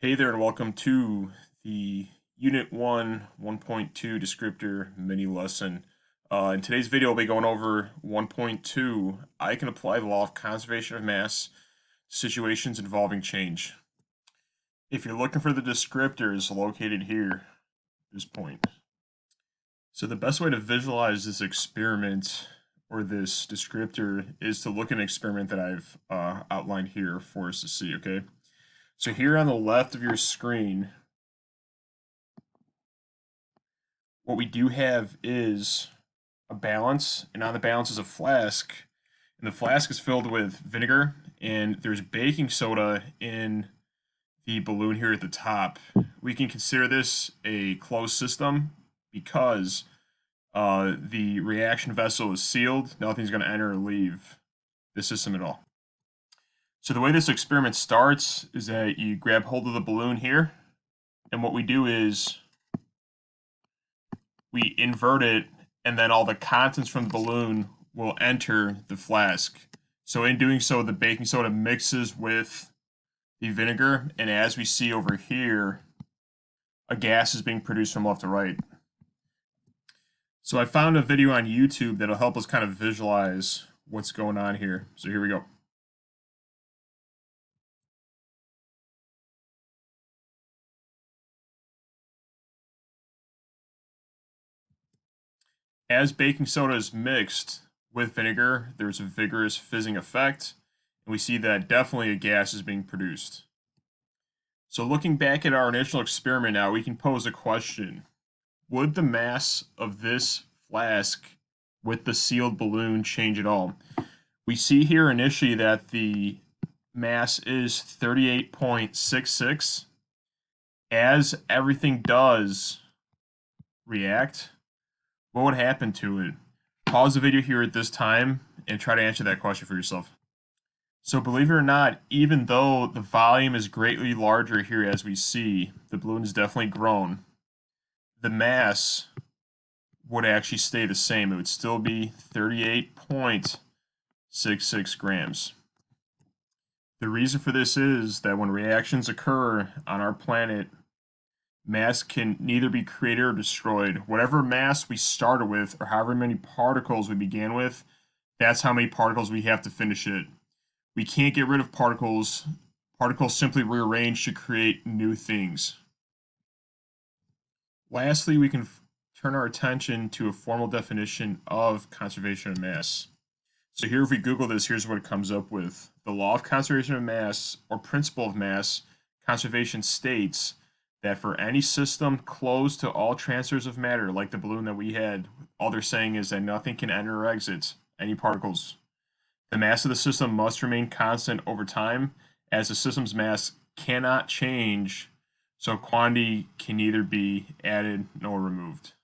Hey there and welcome to the Unit 1 1.2 descriptor mini lesson. In today's video, I'll be going over 1.2. I can apply the law of conservation of mass to situations involving change. If you're looking for the descriptors located here, this point. So the best way to visualize this experiment or this descriptor is to look at an experiment that I've outlined here for us to see, okay? So here on the left of your screen, what we do have is a balance, and on the balance is a flask, and the flask is filled with vinegar, and there's baking soda in the balloon here at the top. We can consider this a closed system because the reaction vessel is sealed. Nothing's going to enter or leave the system at all. So the way this experiment starts is that you grab hold of the balloon here, and what we do is we invert it, and then all the contents from the balloon will enter the flask. So in doing so, the baking soda mixes with the vinegar, and as we see over here, a gas is being produced from left to right. So I found a video on YouTube that'll help us kind of visualize what's going on here. So here we go. As baking soda is mixed with vinegar, there's a vigorous fizzing effect, and we see that definitely a gas is being produced. So looking back at our initial experiment now, we can pose a question. Would the mass of this flask with the sealed balloon change at all? We see here initially that the mass is 38.66. As everything does react, what would happen to it? Pause the video here at this time and try to answer that question for yourself. So believe it or not, even though the volume is greatly larger here as we see, the balloon is definitely grown, the mass would actually stay the same. It would still be 38.66 grams. The reason for this is that when reactions occur on our planet, mass can neither be created or destroyed. Whatever mass we started with, or however many particles we began with, that's how many particles we have to finish it. We can't get rid of particles. Particles simply rearrange to create new things. Lastly, we can turn our attention to a formal definition of conservation of mass. So here, if we Google this, here's what it comes up with. The law of conservation of mass, or principle of mass conservation, states that for any system closed to all transfers of matter, like the balloon that we had, all they're saying is that nothing can enter or exit any particles. The mass of the system must remain constant over time, as the system's mass cannot change, so quantity can neither be added nor removed.